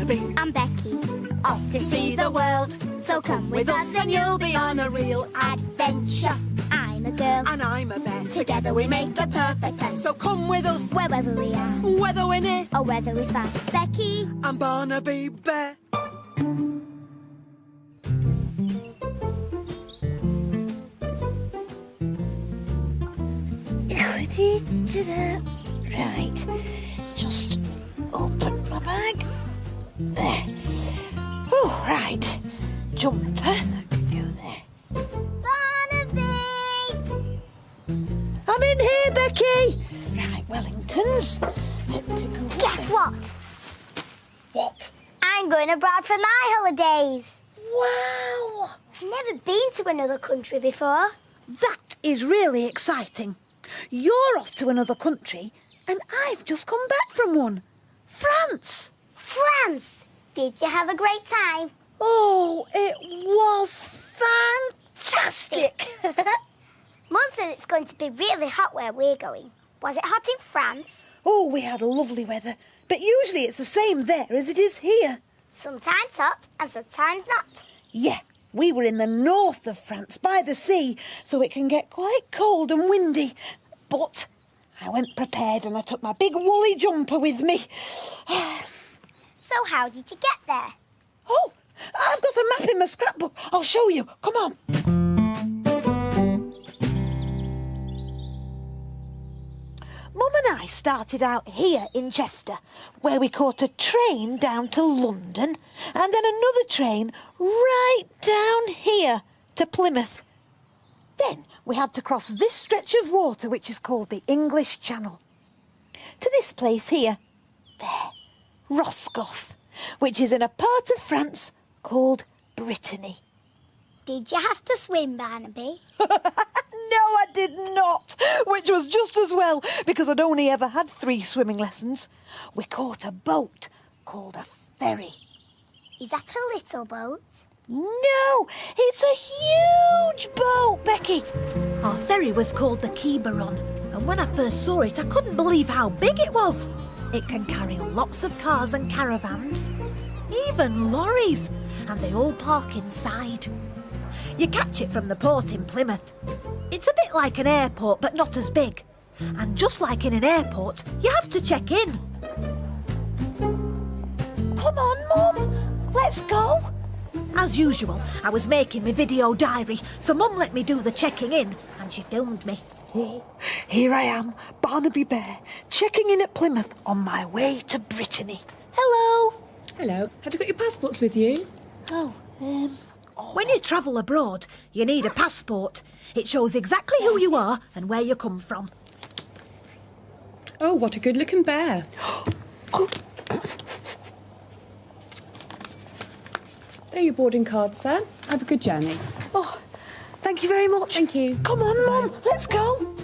Barnaby. I'm Becky. Off to see the world. So come with us and you'll be on a real adventure. I'm a girl. And I'm a bear. Together we make a perfect pair. So come with us, Wherever we are, whether we're near. or whether we're far. Becky. I'm Barnaby Bear. Right, just open my bag. There. Oh, right. Jumper, that can go there. Barnaby! I'm in here, Becky. Right, Wellingtons. Guess what? What? I'm going abroad for my holidays. Wow! I've never been to another country before. That is really exciting. You're off to another country, and I've just come back from one. France! France! Did you have a great time? Oh, it was fantastic! Mum said it's going to be really hot where we're going. Was it hot in France? Oh, we had lovely weather, but usually it's the same there as it is here. Sometimes hot and sometimes not. Yeah, we were in the north of France by the sea, so it can get quite cold and windy. But I went prepared and I took my big woolly jumper with me. So how did you get there? Oh, I've got a map in my scrapbook. I'll show you. Come on. Mum and I started out here in Chester, where we caught a train down to London and then another train right down here to Plymouth. Then we had to cross this stretch of water, which is called the English Channel, to this place here, there, Roscoff, which is in a part of France called Brittany. Did you have to swim, Barnaby? No, I did not, which was just as well, because I'd only ever had 3 swimming lessons. We caught a boat called a ferry. Is that a little boat? No, it's a huge boat, Becky. Our ferry was called the Quiberon, and when I first saw it, I couldn't believe how big it was. It can carry lots of cars and caravans, even lorries, and they all park inside. You catch it from the port in Plymouth. It's a bit like an airport, but not as big. And just like in an airport, you have to check in. Come on, Mum, let's go. As usual, I was making my video diary, so Mum let me do the checking in, and she filmed me. Oh, here I am, Barnaby Bear, checking in at Plymouth on my way to Brittany. Hello. Hello. Have you got your passports with you? When you travel abroad, you need a passport. It shows exactly who you are and where you come from. Oh, what a good-looking bear. There are your boarding cards, sir. Have a good journey. Oh, thank you very much. Thank you. Come on, Mum, let's go.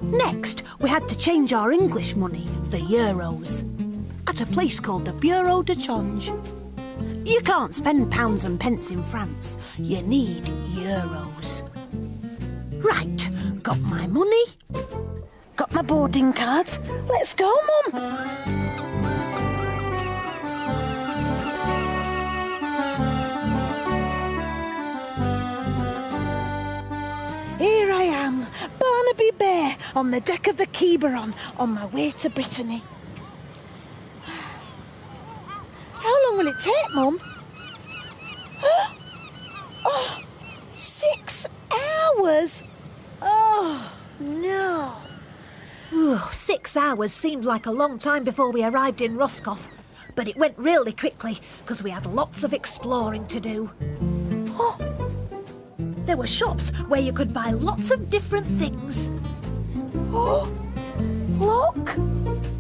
Next, we had to change our English money for euros at a place called the Bureau de Change. You can't spend pounds and pence in France. You need euros. Right, got my money, got my boarding cards. Let's go, Mum. Here I am, Barnaby Bear, on the deck of the Quiberon, on my way to Brittany. How long will it take, Mum? Oh, 6 hours? Oh, no. 6 hours seemed like a long time before we arrived in Roscoff, but it went really quickly because we had lots of exploring to do. Oh, there were shops where you could buy lots of different things. Oh, look!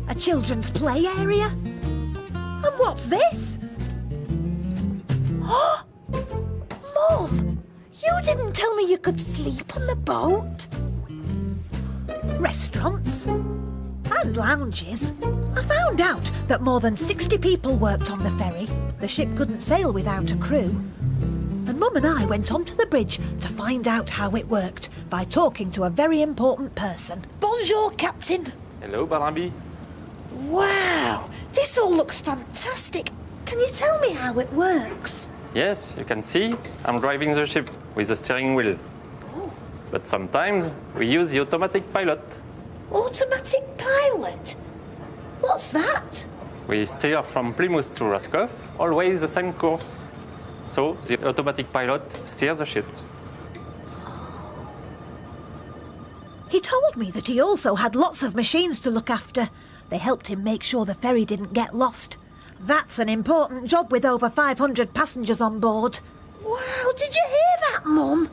A children's play area. And what's this? Oh, Mum, you didn't tell me you could sleep on the boat. Restaurants and lounges. I found out that more than 60 people worked on the ferry. The ship couldn't sail without a crew. And Mum and I went onto the bridge to find out how it worked by talking to a very important person. Bonjour, Captain. Hello, Barnaby. Wow, this all looks fantastic. Can you tell me how it works? Yes, you can see I'm driving the ship with the steering wheel. Oh. But sometimes we use the automatic pilot. Automatic pilot? What's that? We steer from Plymouth to Roscoff, always the same course. So the automatic pilot steers the ship. He told me that he also had lots of machines to look after. They helped him make sure the ferry didn't get lost. That's an important job with over 500 passengers on board. Wow, did you hear that, Mum?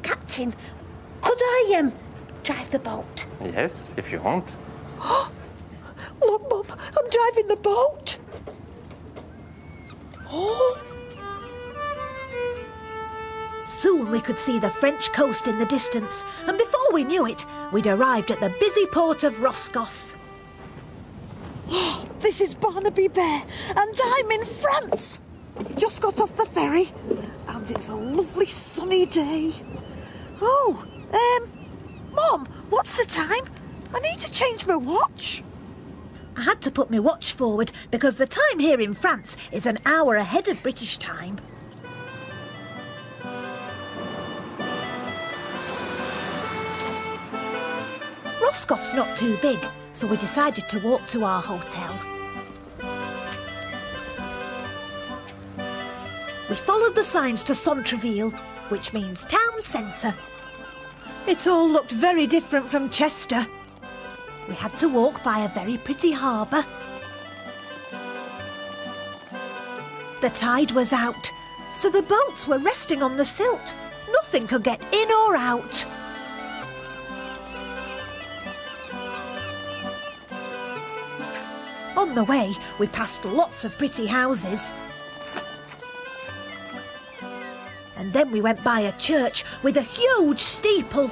Captain, could I, drive the boat? Yes, if you want. Look, Mum, I'm driving the boat. Oh! Soon we could see the French coast in the distance, and before we knew it, we'd arrived at the busy port of Roscoff. Oh, this is Barnaby Bay, and I'm in France. Just got off the ferry, and it's a lovely sunny day. Oh, Mum, what's the time? I need to change my watch. I had to put my watch forward because the time here in France is an hour ahead of British time. Roscoff's not too big, so we decided to walk to our hotel. We followed the signs to Centreville, which means town centre. It all looked very different from Chester. We had to walk by a very pretty harbour. The tide was out, so the boats were resting on the silt. Nothing could get in or out. On the way, we passed lots of pretty houses. And then we went by a church with a huge steeple.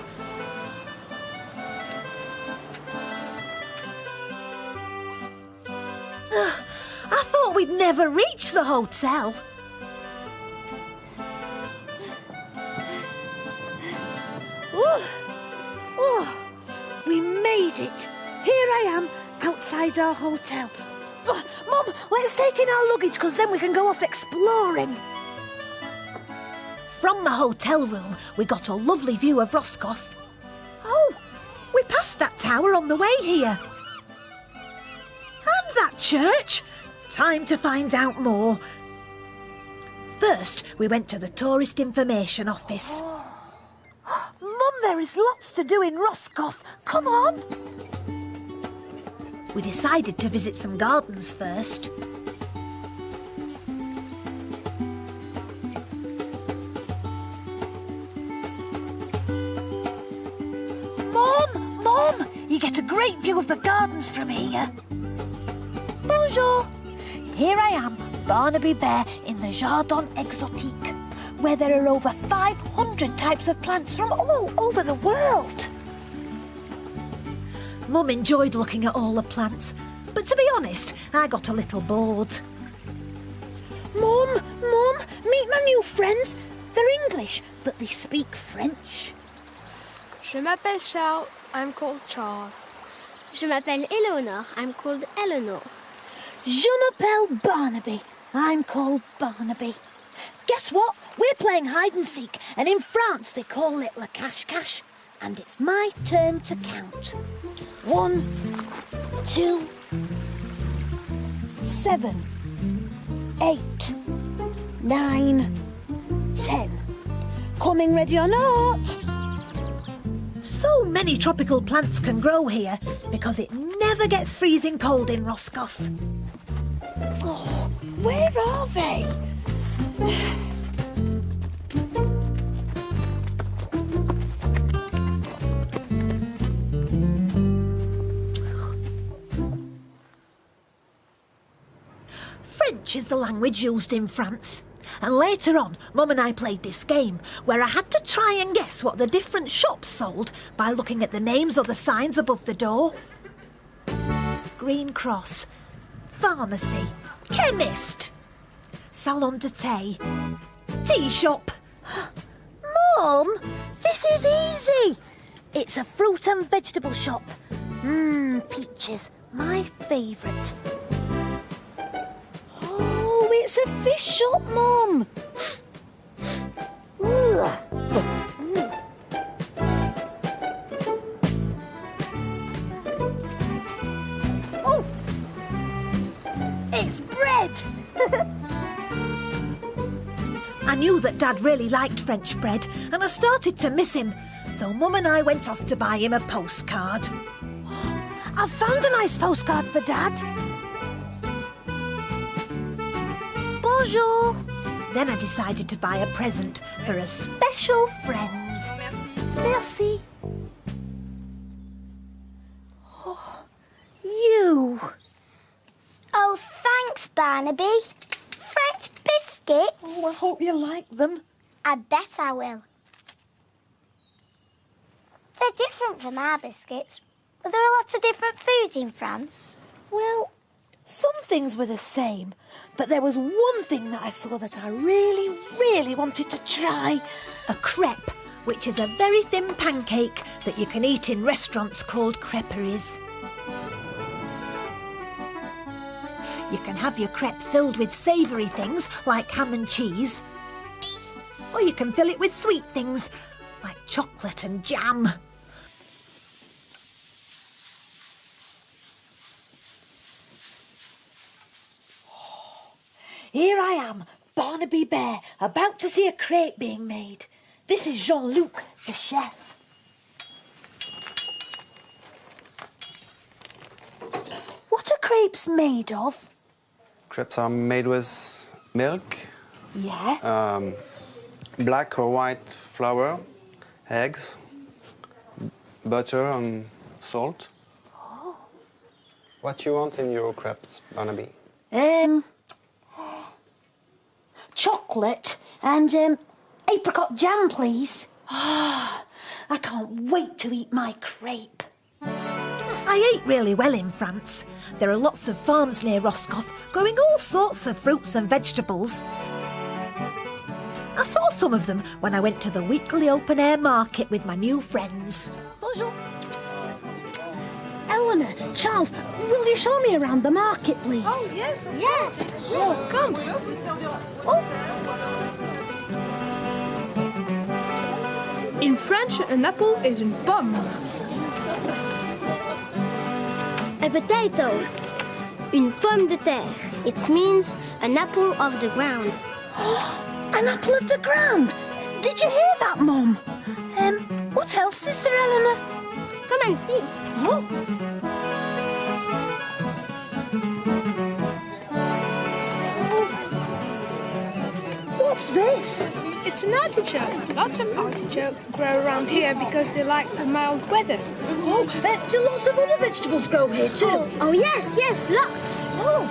I thought we'd never reach the hotel. We made it. Here I am, outside our hotel. Mum, let's take in our luggage, because then we can go off exploring. From the hotel room, we got a lovely view of Roscoff. Oh, we passed that tower on the way here. And that church. Time to find out more. First, we went to the Tourist Information Office. Mum, there is lots to do in Roscoff. Come on. We decided to visit some gardens first. Mom, you get a great view of the gardens from here. Bonjour. Here I am, Barnaby Bear in the Jardin Exotique, where there are over 500 types of plants from all over the world. Mum enjoyed looking at all the plants, but to be honest, I got a little bored. Mum, meet my new friends. They're English, but they speak French. Je m'appelle Charles. I'm called Charles. Je m'appelle Eleanor. I'm called Eleanor. Je m'appelle Barnaby. I'm called Barnaby. Guess what? We're playing hide and seek, and in France they call it la cache-cache. And it's my turn to count. 1, 2, 7, 8, 9, 10. Coming ready or not? So many tropical plants can grow here because it never gets freezing cold in Roscoff. Oh, where are they? French is the language used in France. And later on, Mum and I played this game where I had to try and guess what the different shops sold by looking at the names or the signs above the door. Green Cross, Pharmacy, Chemist, Salon de Thé, Tea Shop. Mum, this is easy. It's a fruit and vegetable shop. Peaches, my favourite. It's a fish shop, Mum. Ugh. Oh, it's bread. I knew that Dad really liked French bread, and I started to miss him. So Mum and I went off to buy him a postcard. I've found a nice postcard for Dad. Bonjour. Then I decided to buy a present for a special friend. Merci. Oh, you. Oh, thanks, Barnaby. French biscuits? Oh, I hope you like them. I bet I will. They're different from our biscuits. Are there lots of different foods in France? Well, some things were the same, but there was one thing that I saw that I really, really wanted to try. A crepe, which is a very thin pancake that you can eat in restaurants called creperies. You can have your crepe filled with savoury things like ham and cheese, or you can fill it with sweet things like chocolate and jam. Here I am, Barnaby Bear, about to see a crepe being made. This is Jean-Luc, the chef. What are crepes made of? Crepes are made with milk, Yeah. black or white flour, eggs, butter and salt. Oh. What you want in your crepes, Barnaby? Chocolate and apricot jam, please. Ah, I can't wait to eat my crepe. I ate really well in France. There are lots of farms near Roscoff growing all sorts of fruits and vegetables. I saw some of them when I went to the weekly open-air market with my new friends. Bonjour. Eleanor, Charles, will you show me around the market, please? Oh, yes. Yes. Oh, come. Oh. In French, an apple is une pomme. A potato. Une pomme de terre. It means an apple of the ground. An apple of the ground. Did you hear that, Mum? What else is there, Eleanor? Come and see. Oh. What's this? It's an artichoke. Lots of artichoke grow around here because they like the mild weather. Oh, do lots of other vegetables grow here too? Oh yes, yes, lots. Oh.